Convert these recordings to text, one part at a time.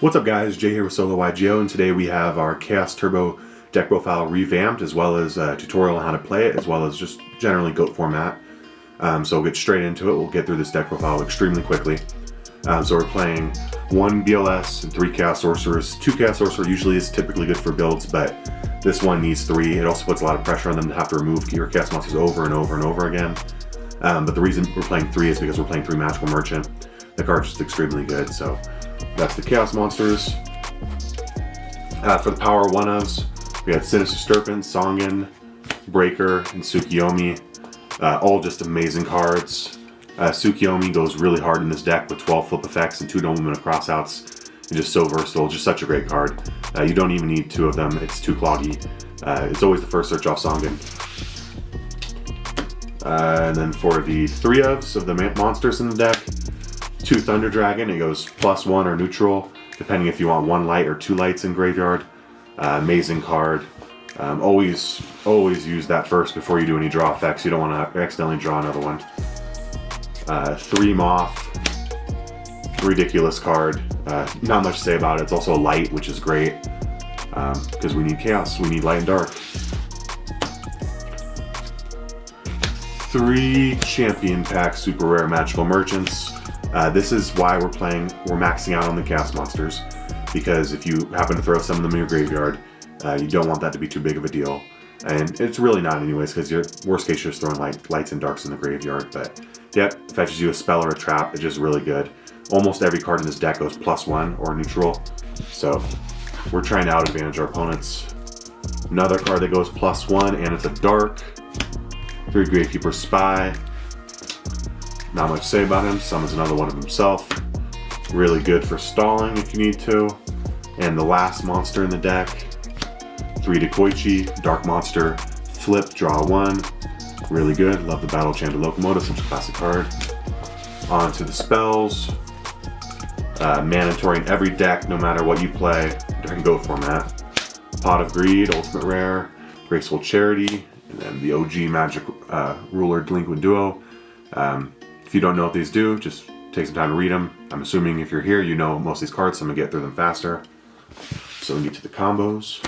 What's up guys, Jay here with Solo YGO, and today we have our Chaos Turbo deck profile revamped, as well as a tutorial on how to play it, as well as just generally GOAT format. So we'll get straight into it. We'll get through this deck profile extremely quickly. So we're playing 1 BLS and 3 Chaos Sorcerers. 2 Chaos Sorcerer usually is typically good for builds, but this one needs 3. It also puts a lot of pressure on them to have to remove your Chaos Monsters over and over and over again. But the reason we're playing 3 is because we're playing 3 Magical Merchant. The card's just extremely good, so that's the Chaos Monsters. For the power 1-ofs, we had Sinister Serpent, Songen, Breaker, and Tsukiyomi. All just amazing cards. Tsukiyomi goes really hard in this deck with 12 flip effects and 2 Noblemen of Crossouts. It's just so versatile, just such a great card. You don't even need 2 of them, it's too cloggy. It's always the first search off Songen. And then for the 3-ofs of the monsters in the deck, 2 Thunder Dragon, it goes +1 or neutral, depending if you want 1 light or 2 lights in graveyard. Amazing card. Always use that first before you do any draw effects. You don't want to accidentally draw another one. 3 Moth, ridiculous card. Not much to say about it. It's also light, which is great, because we need chaos. We need light and dark. 3 Champion Pack Super Rare Magical Merchants. This is why we're maxing out on the Chaos Monsters, because if you happen to throw some of them in your graveyard, you don't want that to be too big of a deal. And it's really not anyways, because your worst case you're just throwing lights and darks in the graveyard. But yeah, fetches you a spell or a trap. It's just really good. Almost every card in this deck goes +1 or neutral, so we're trying to out advantage our opponents. Another card that goes +1, and it's a dark. 3 Gravekeeper Spy. Not much to say about him. Summons another one of himself. Really good for stalling if you need to. And the last monster in the deck, 3 Dekoichi, Dark Monster, flip, draw 1. Really good. Love the Battle Chanted Locomotive, such a classic card. On to the spells. Mandatory in every deck, no matter what you play, during GOAT format. Pot of Greed, Ultimate Rare, Graceful Charity, and then the OG Magic Ruler Delinquent Duo. If you don't know what these do, just take some time to read them. I'm assuming if you're here, you know most of these cards, so I'm going to get through them faster. So we get to the combos.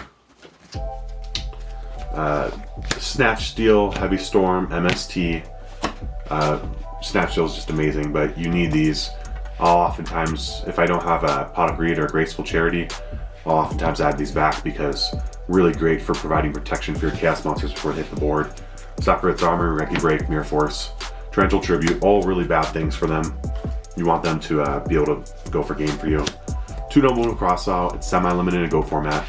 Snatch Steal, Heavy Storm, MST. Snatch Steal is just amazing, but you need these. I'll oftentimes, if I don't have a Pot of Greed or Graceful Charity, I'll oftentimes add these back because really great for providing protection for your Chaos Monsters before they hit the board. Sakura's Armor, Wrecking Break, Mirror Force, Torrential Tribute, all really bad things for them. You want them to be able to go for game for you. 2 Noblemen of Crossout, it's semi-limited in GOAT format.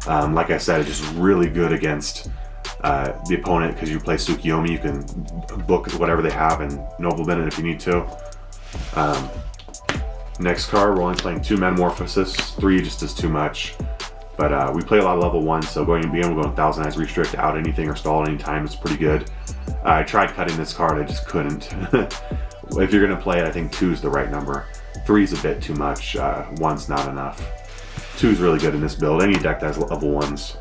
Like I said, it's just really good against the opponent because you play Tsukiyomi, you can book whatever they have and Noblemen it if you need to. Next card, we're only playing 2 Metamorphosis. 3 just is too much. But we play a lot of level 1, so going to be able to go Thousand Eyes Restrict out anything or stall at any time is pretty good. I tried cutting this card, I just couldn't. If you're going to play it, I think 2 is the right number. 3 is a bit too much, 1's not enough. 2 is really good in this build. Any deck that has level 1s.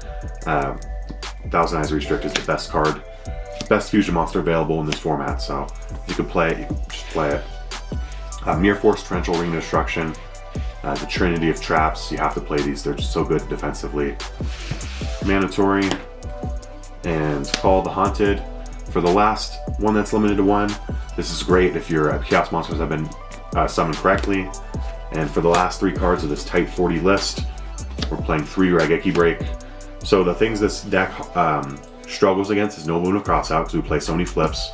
Thousand Eyes Restrict is the best card. Best fusion monster available in this format, so if you can play it, you can just play it. Mirror Force, Torrential Ring of Destruction. The Trinity of Traps, you have to play these, they're just so good defensively. Mandatory, and Call the Haunted. For the last one that's limited to 1, this is great if your Chaos Monsters have been summoned correctly. And for the last 3 cards of this tight 40 list, we're playing 3 Raigeki Break. So the things this deck struggles against is Noblemen of Crossout, because we play so many flips.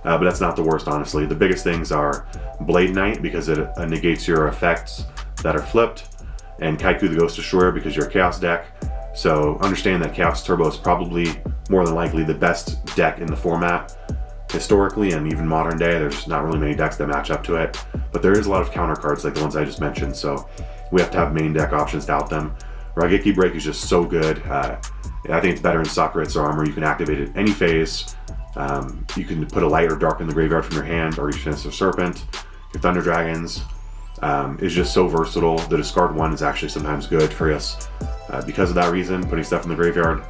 But that's not the worst, honestly. The biggest things are Blade Knight, because it negates your effects that are flipped, and Kaiku the Ghost Destroyer, because you're a Chaos deck. So understand that Chaos Turbo is probably more than likely the best deck in the format. Historically and even modern day, there's not really many decks that match up to it. But there is a lot of counter cards like the ones I just mentioned, so we have to have main deck options to out them. Raigeki Break is just so good. I think it's better in Sakura's Armor. You can activate it any phase. You can put a light or dark in the graveyard from your hand, or you can Sinister Serpent. Your Thunder Dragons is just so versatile. The discard 1 is actually sometimes good for us because of that reason, putting stuff in the graveyard.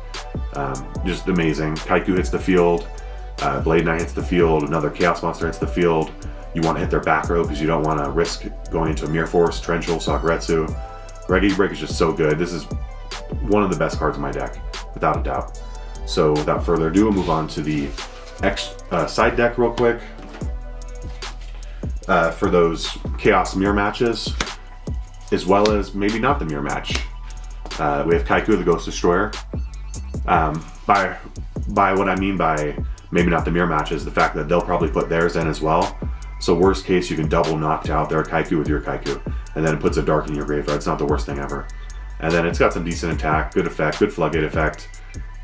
Just amazing. Kaiku hits the field, Blade Knight hits the field, another Chaos Monster hits the field. You want to hit their back row because you don't want to risk going into a Mirror Force, Torrential, Sakuretsu. Reggae Break is just so good. This is one of the best cards in my deck, without a doubt. So without further ado, we'll move on to the side deck real quick. For those Chaos Mirror matches, as well as maybe not the Mirror match. We have Kaiku, the Ghost Destroyer. By what I mean by maybe not the Mirror matches, the fact that they'll probably put theirs in as well. So worst case, you can double knock out their Kaiku with your Kaiku, and then it puts a dark in your graveyard. It's not the worst thing ever. And then it's got some decent attack, good effect, good floodgate effect.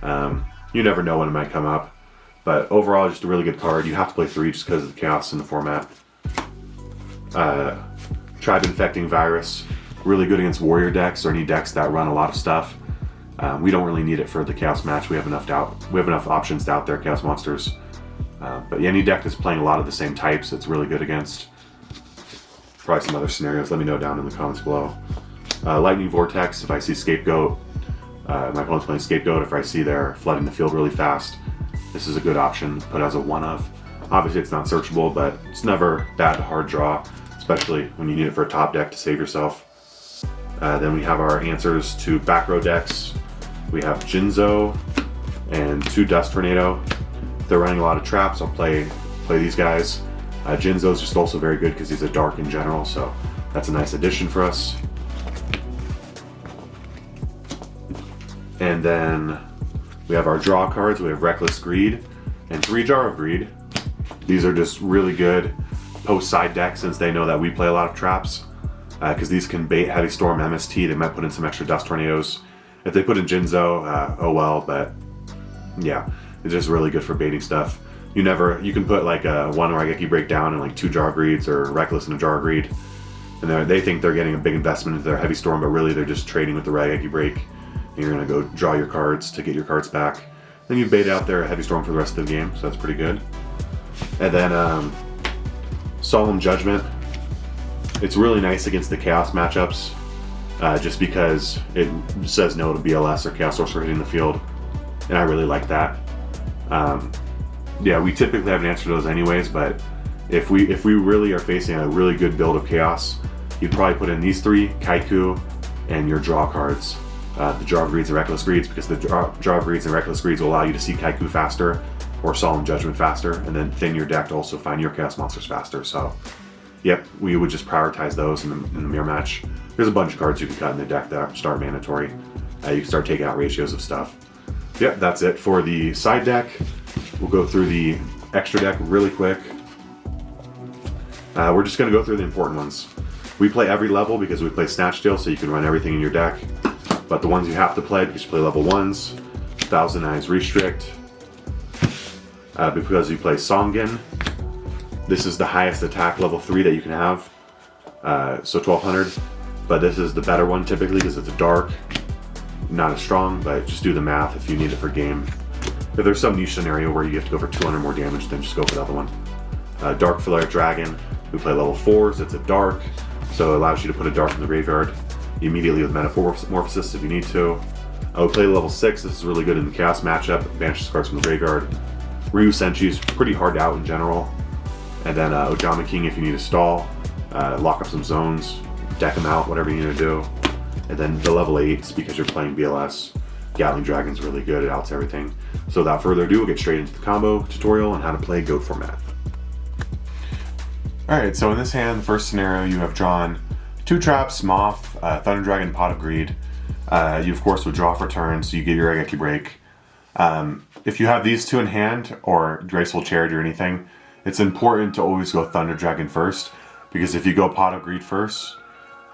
You never know when it might come up. But overall, just a really good card. You have to play 3 just because of the chaos in the format. Tribe Infecting Virus, really good against warrior decks or any decks that run a lot of stuff. We don't really need it for the chaos match. We have enough options out there, chaos monsters. But any deck that's playing a lot of the same types, it's really good against. Probably some other scenarios. Let me know down in the comments below. Lightning Vortex, if I see Scapegoat, my opponent's playing Scapegoat, if I see they're flooding the field really fast, this is a good option to put as a one-of. Obviously it's not searchable, but it's never bad to hard draw, especially when you need it for a top deck to save yourself. Then we have our answers to back row decks. We have Jinzo and 2 Dust Tornado. If they're running a lot of traps, I'll play these guys. Jinzo's just also very good because he's a dark in general, so that's a nice addition for us. And then we have our draw cards. We have Reckless Greed and 3 Jar of Greed. These are just really good post side deck since they know that we play a lot of traps. Because these can bait Heavy Storm, MST. They might put in some extra Dust Tornadoes. If they put in Jinzo, oh well, but yeah, it's just really good for baiting stuff. You can put like a 1 Raigeki Breakdown and like 2 Jar of Greeds or Reckless and a Jar of Greed. And they think they're getting a big investment into their Heavy Storm, but really they're just trading with the Raigeki Break. And you're gonna go draw your cards to get your cards back. Then you bait out their Heavy Storm for the rest of the game, so that's pretty good. And then Solemn Judgment. It's really nice against the Chaos matchups, just because it says no to BLS or Chaos Sorcerer hitting the field, and I really like that. Yeah, we typically have an answer to those anyways, but if we really are facing a really good build of Chaos, you'd probably put in these 3, Kaiku, and your draw cards. The Jar of Greeds and Reckless Greeds, because the Jar of Greeds and Reckless Greeds will allow you to see Kaiku faster, or Solemn Judgment faster, and then thin your deck to also find your Chaos Monsters faster, so yep, we would just prioritize those in the mirror match. There's a bunch of cards you can cut in the deck that start mandatory. You can start taking out ratios of stuff. Yep, that's it for the side deck. We'll go through the extra deck really quick. We're just going to go through the important ones. We play every level because we play Snatch Steal, so you can run everything in your deck. But the ones you have to play, because you play level 1s, Thousand Eyes Restrict, because you play Songen. This is the highest attack level 3 that you can have, so 1200. But this is the better one typically because it's a dark, not as strong, but just do the math if you need it for game. If there's some niche scenario where you have to go for 200 more damage, then just go for the other one. Dark Flare Dragon, we play level 4s, it's a dark, so it allows you to put a dark in the graveyard immediately with Metamorphosis if you need to. I would play level 6, this is really good in the Chaos matchup, banishes cards from the graveyard. Ryu Senshi is pretty hard out in general. And then Ojama King if you need to stall, lock up some zones, deck them out, whatever you need to do. And then the level 8s, because you're playing BLS, Gatling Dragon's really good, it outs everything. So without further ado, we'll get straight into the combo tutorial on how to play Goat format. Alright, so in this hand, the first scenario, you have drawn 2 traps, Moth, Thunder Dragon, Pot of Greed. You of course would draw for turn, so you get your Raigeki Break. If you have these 2 in hand, or Graceful Charity or anything, it's important to always go Thunder Dragon first, because if you go Pot of Greed first,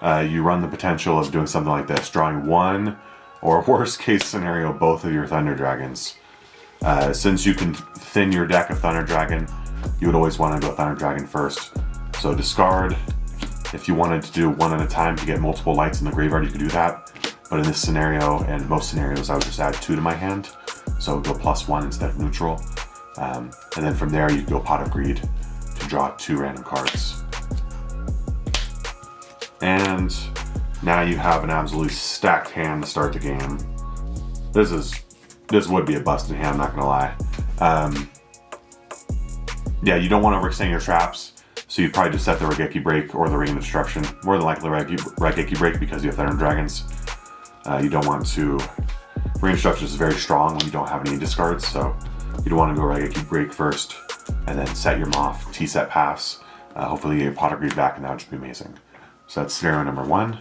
you run the potential of doing something like this, drawing 1, or worst case scenario, both of your Thunder Dragons. Since you can thin your deck of Thunder Dragon, you would always want to go Thunder Dragon first. So discard. If you wanted to do 1 at a time to get multiple lights in the graveyard, you could do that. But in this scenario, and most scenarios, I would just add 2 to my hand. So go +1 instead of neutral. And then from there, you go Pot of Greed to draw 2 random cards. And now you have an absolutely stacked hand to start the game. This would be a busted hand, I'm not gonna lie. Yeah, you don't want to overextend your traps. So you'd probably just set the Raigeki Break or the Ring of Destruction. More than likely Raigeki Break because you have Thunder Dragons. You don't want to... Ring of Destruction is very strong when you don't have any discards, so you'd want to go Raigeki Break first, and then set your Moth, T-set pass. Hopefully you get Pot of Greed back, and that would just be amazing. So that's scenario number 1.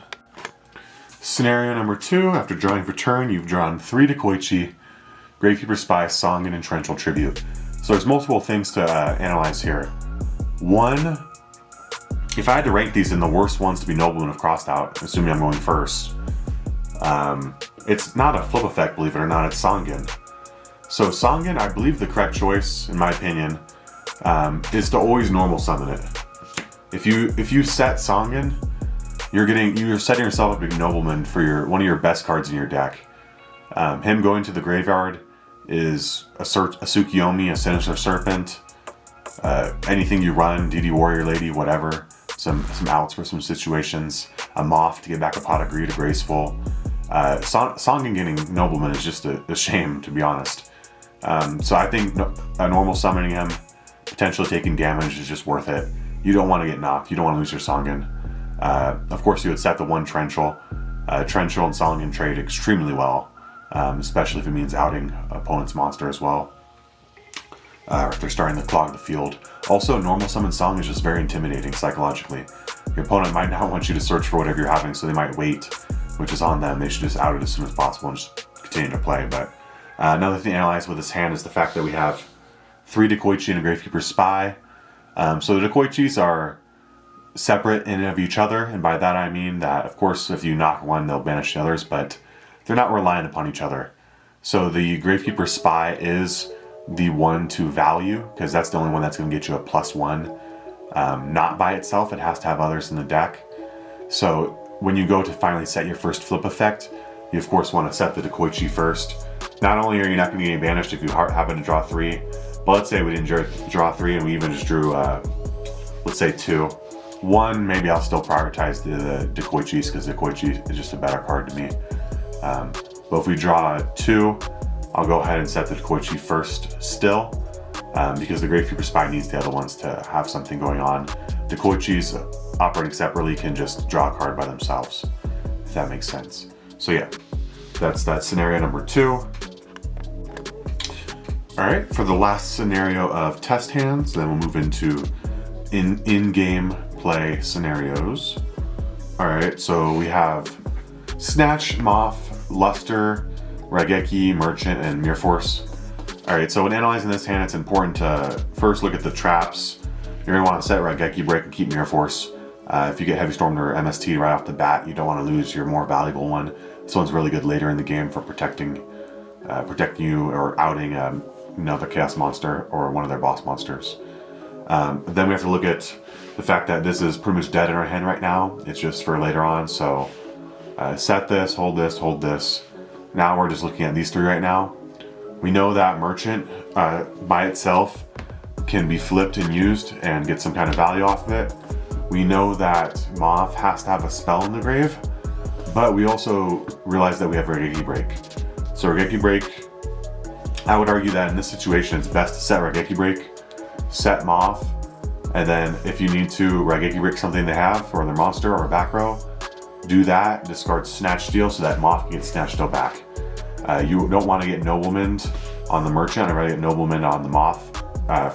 Scenario number 2, after drawing for turn, you've drawn 3 Dekoichi, Gravekeeper Spy, Songen, and Torrential Tribute. So there's multiple things to analyze here. 1, if I had to rank these in the worst ones to be Noblemen have crossed out, assuming I'm going first, it's not a flip effect, believe it or not, it's Songen. So Songen, I believe the correct choice, in my opinion, is to always normal summon it. If you set Songen, you're setting yourself up to be Nobleman for one of your best cards in your deck. Him going to the graveyard is a Tsukiyomi, a Sinister Serpent, anything you run, DD Warrior Lady, whatever, some outs for some situations, a Moth to get back a Pot of Greed, a Graceful. Songen getting Nobleman is just a shame, to be honest. So I think a normal summoning him, potentially taking damage is just worth it. You don't want to get knocked, you don't want to lose your Songen. Of course, you would set the 1 Torrential. Torrential and Songen trade extremely well, especially if it means outing opponent's monster as well, or if they're starting to clog the field. Also, normal summon Song is just very intimidating psychologically. Your opponent might not want you to search for whatever you're having, so they might wait, which is on them. They should just out it as soon as possible and just continue to play. But another thing to analyze with this hand is the fact that we have 3 Dekoichi and a Gravekeeper Spy. So the Dekoichis are separate in and of each other, and by that I mean that, of course, if you knock one, they'll banish the others, but they're not reliant upon each other. So the Gravekeeper Spy is the one to value, because that's the only one that's going to get you a +1. Not by itself, it has to have others in the deck. So when you go to finally set your first flip effect, you of course want to set the Dekoichi first. Not only are you not going to get banished if you happen to draw 3, but let's say we didn't draw 3 and we even just drew, let's say 2. 1, maybe I'll still prioritize the Dekoichis because Dekoichi is just a better card to me. But if we draw 2, I'll go ahead and set the Dekoichi first still, because the Gravekeeper Spy needs the other ones to have something going on. Dekoichis operating separately can just draw a card by themselves, if that makes sense. So yeah, that's that scenario number 2. Alright, for the last scenario of test hands, then we'll move into in-game play scenarios. Alright, so we have Snatch, Moth, Luster, Raigeki, Merchant, and Mirror Force. Alright, so when analyzing this hand, it's important to first look at the traps. You're going to want to set Raigeki Break and keep Mirror Force. If you get Heavy Storm or MST right off the bat, you don't want to lose your more valuable one. This one's really good later in the game for protecting you or outing another Chaos Monster or one of their boss monsters. Then we have to look at the fact that this is pretty much dead in our hand right now. It's just for later on, so set this, hold this, hold this. Now we're just looking at these 3 right now. We know that Merchant by itself can be flipped and used and get some kind of value off of it. We know that Moth has to have a spell in the grave, but we also realize that we have Raigeki Break. So Raigeki Break, I would argue that in this situation it's best to set Raigeki Break, set Moth, and then if you need to Raigeki Break something they have for their monster or a back row, do that, discard Snatch Steal so that Moth can get Snatch Steal back. You don't want to get Nobleman on the Merchant. I'd rather get Nobleman on the Moth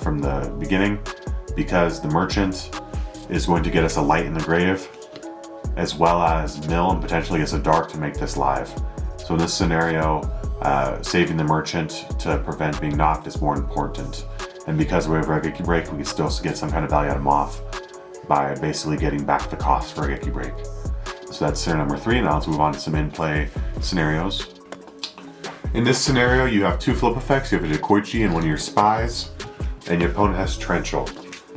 from the beginning, because the Merchant is going to get us a light in the grave, as well as mill and potentially gets a dark to make this live. So in this scenario, saving the Merchant to prevent being knocked is more important. And because we have Raigeki Break, we can still get some kind of value out of Moth by basically getting back the cost for Raigeki Break. So that's scenario number 3. Now let's move on to some in-play scenarios. In this scenario, you have 2 flip effects. You have a Dekoichi and one of your spies, and your opponent has Torrential.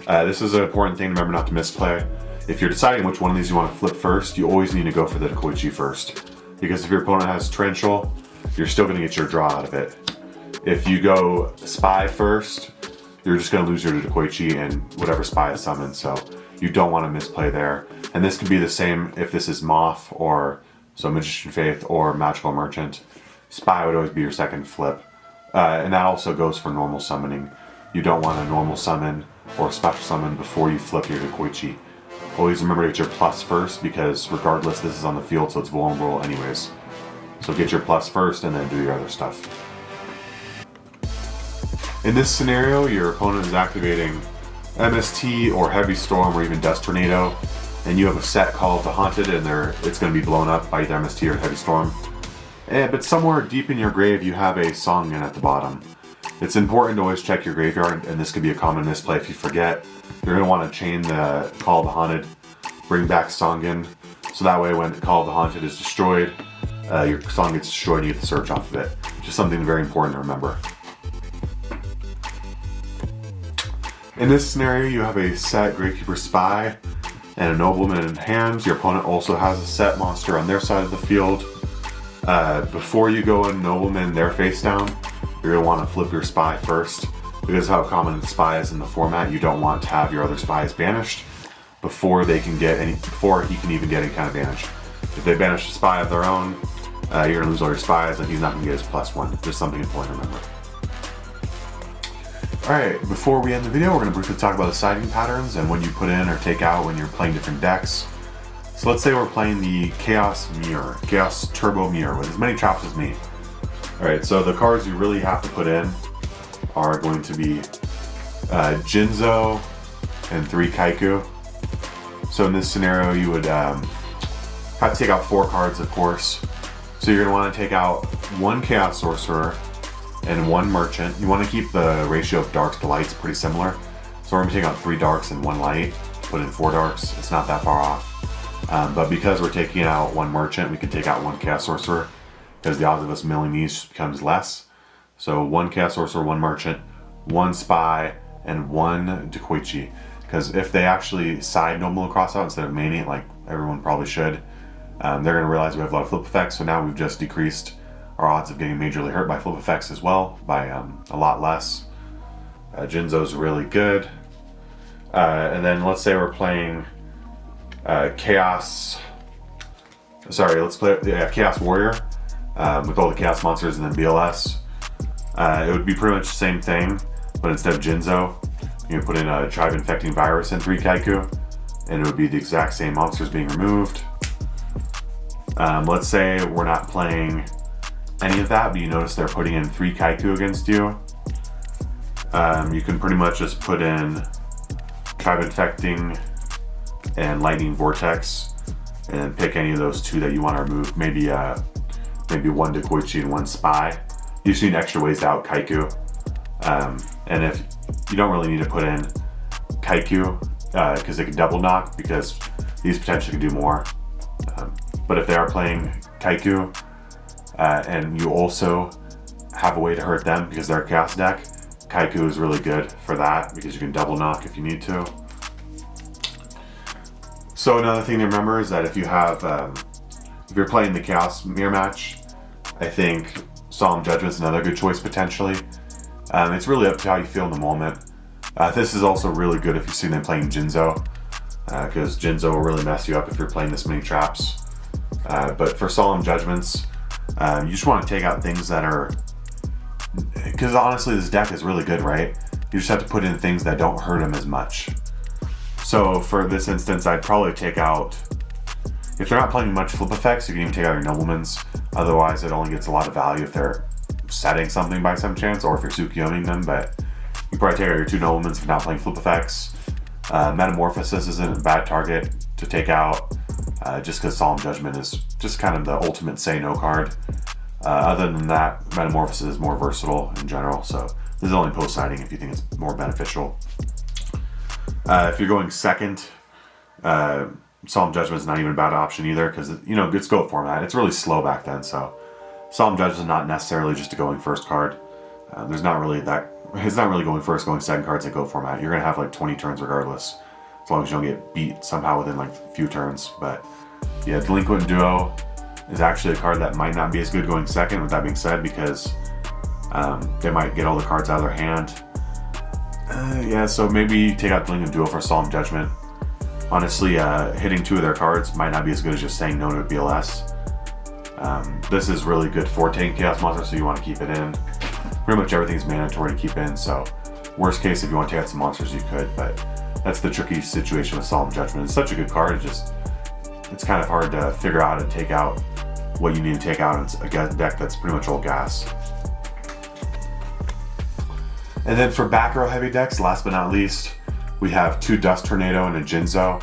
This is an important thing to remember not to misplay. If you're deciding which one of these you want to flip first, you always need to go for the Dekoichi first. Because if your opponent has Torrential, you're still going to get your draw out of it. If you go Spy first, you're just going to lose your Dekoichi and whatever Spy is summoned, so you don't want to misplay there. And this could be the same if this is Moth or Magician Faith or Magical Merchant. Spy would always be your second flip. And that also goes for normal summoning. You don't want to normal summon or special summon before you flip your Dekoichi. Always remember to get your plus first, because regardless, this is on the field, so it's vulnerable anyways. So get your plus first and then do your other stuff. In this scenario, your opponent is activating MST or Heavy Storm or even Dust Tornado, and you have a set Call of the Haunted, and it's going to be blown up by either MST or Heavy Storm. But somewhere deep in your grave, you have a Songen at the bottom. It's important to always check your graveyard, and this could be a common misplay if you forget. You're going to want to chain the Call of the Haunted, bring back Songen, so that way when the Call of the Haunted is destroyed, your song gets destroyed and you get the search off of it. Just something very important to remember. In this scenario, you have a set Gravekeeper Spy and a Nobleman in hand. Your opponent also has a set monster on their side of the field. Before you go in Nobleman, their face down, you're going to want to flip your Spy first. Because of how common Spy is in the format, you don't want to have your other Spies banished before he can even get any kind of damage. If they banish a Spy of their own, you're going to lose all your Spies and he's not going to get his +1. Just something important to remember. Alright, before we end the video, we're going to briefly talk about the siding patterns and when you put in or take out when you're playing different decks. So let's say we're playing the Chaos Turbo Mirror with as many traps as me. Alright, so the cards you really have to put in are going to be Jinzo and 3 Kaiku. So in this scenario, you would have to take out 4 cards, of course. So you're going to want to take out 1 Chaos Sorcerer and 1 Merchant. You want to keep the ratio of darks to lights pretty similar. So we're going to take out 3 darks and 1 light, put in 4 darks. It's not that far off. But because we're taking out 1 Merchant, we can take out 1 Chaos Sorcerer, because the odds of us milling these becomes less. So 1 Chaos Sorcerer, 1 Merchant, 1 Spy, and 1 Dekoichi. Because if they actually side Nobleman Crossout instead of maining it like everyone probably should, they're going to realize we have a lot of flip effects. So now we've just decreased our odds of getting majorly hurt by flip effects as well by a lot less. Jinzo's really good. And then let's say we're playing Chaos Warrior with all the Chaos monsters and then BLS. It would be pretty much the same thing, but instead of Jinzo, you can put in a Tribe Infecting Virus and 3 Kaiku, and it would be the exact same monsters being removed. Let's say we're not playing any of that, but you notice they're putting in 3 Kaiku against you. You can pretty much just put in Tribe Infecting and Lightning Vortex, and pick any of those 2 that you want to remove. Maybe 1 Dekoichi and 1 Spy. You just need extra ways to out Kaiku. And if you don't really need to put in Kaiku, because they can double knock, because these potentially can do more. But if they are playing Kaiku, and you also have a way to hurt them because they're a Chaos deck, Kaiku is really good for that, because you can double knock if you need to. So another thing to remember is that if you're playing the Chaos Mirror match, I think Solemn Judgment's another good choice potentially. It's really up to how you feel in the moment. This is also really good if you see them playing Jinzo, because Jinzo will really mess you up if you're playing this many traps. But for Solemn Judgments, you just want to take out things that are... Because honestly, this deck is really good, right? You just have to put in things that don't hurt them as much. So for this instance, I'd probably take out... If they're not playing much flip effects, you can even take out your Noblemans. Otherwise, it only gets a lot of value if they're setting something by some chance, or if you're Tsukiyomiing them, but you probably take out your 2 Noblemans if you're not playing flip effects. Metamorphosis isn't a bad target to take out, just because Solemn Judgment is just kind of the ultimate say-no card. Other than that, Metamorphosis is more versatile in general, so this is only post-siding if you think it's more beneficial. If you're going second, Solemn Judgment is not even a bad option either, because good scope format. It's really slow back then, so Solemn Judgment is not necessarily just a going first card. It's not really going first, going second cards in go format. You're gonna have like 20 turns regardless, as long as you don't get beat somehow within like a few turns. But yeah, Delinquent Duo is actually a card that might not be as good going second. With that being said, because they might get all the cards out of their hand. Yeah, so maybe take out Delinquent Duo for Solemn Judgment. Honestly, hitting 2 of their cards might not be as good as just saying no to BLS. This is really good for tank Chaos Monster, so you want to keep it in. Pretty much everything is mandatory to keep in, so Worst case, if you want to take out some monsters, you could, but that's the tricky situation with Solemn Judgment. It's such a good card, it's kind of hard to figure out and take out what you need to take out. It's a deck that's pretty much all gas. And then for back row heavy decks, last but not least, we have 2 Dust Tornado and a Jinzo.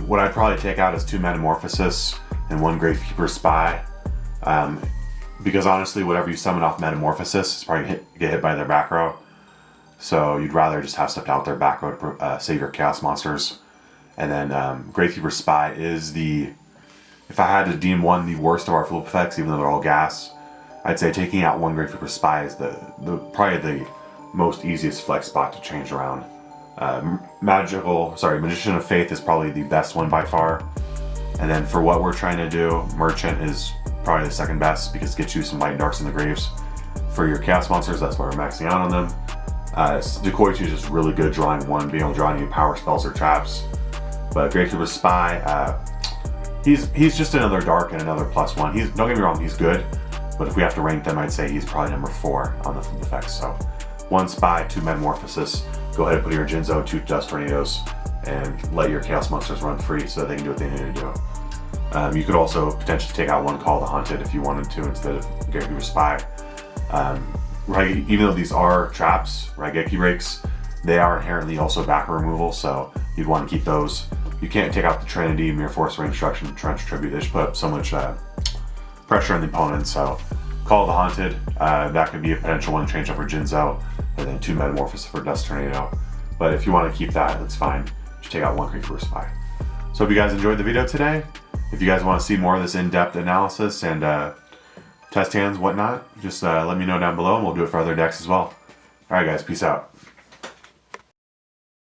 What I'd probably take out is 2 Metamorphosis and 1 Gravekeeper Spy. Because honestly, whatever you summon off Metamorphosis is probably get hit by their back row. So you'd rather just have stuff out there back row to save your Chaos Monsters. And then Gravekeeper Spy is if I had to deem one the worst of our flip effects, even though they're all gas, I'd say taking out 1 Gravekeeper Spy is probably the most easiest flex spot to change around. Magician of Faith is probably the best one by far. And then for what we're trying to do, Merchant is probably the second best because it gets you some light and darks in the graves. For your Chaos Monsters, that's why we're maxing out on them. Decoy 2 is just really good drawing 1, being able to draw any power spells or traps. But Gravekeeper Spy, he's just another dark and another +1. Don't get me wrong, he's good, but if we have to rank them, I'd say he's probably number 4 on the flip effects. So 1 Spy, 2 Metamorphosis. Go ahead and put your Jinzo, 2 Dust Tornadoes, and let your Chaos Monsters run free so they can do what they need to do. You could also potentially take out 1 Call the Haunted if you wanted to instead of Gravekeeper Spy. Even though these are traps, Raigeki Rakes, they are inherently also back removal, so you'd want to keep those. You can't take out the Trinity, Mere Force, Ring Destruction, Trench Tribute. They just put up so much pressure on the opponent, so Call the Haunted, that could be a potential one to change up for Jinzo, and then 2 Metamorphosis for Dust Tornado. But if you want to keep that, that's fine. Just take out 1 Gravekeeper Spy. So hope you guys enjoyed the video today. If you guys want to see more of this in-depth analysis and test hands, whatnot, just let me know down below and we'll do it for other decks as well. Alright guys, peace out.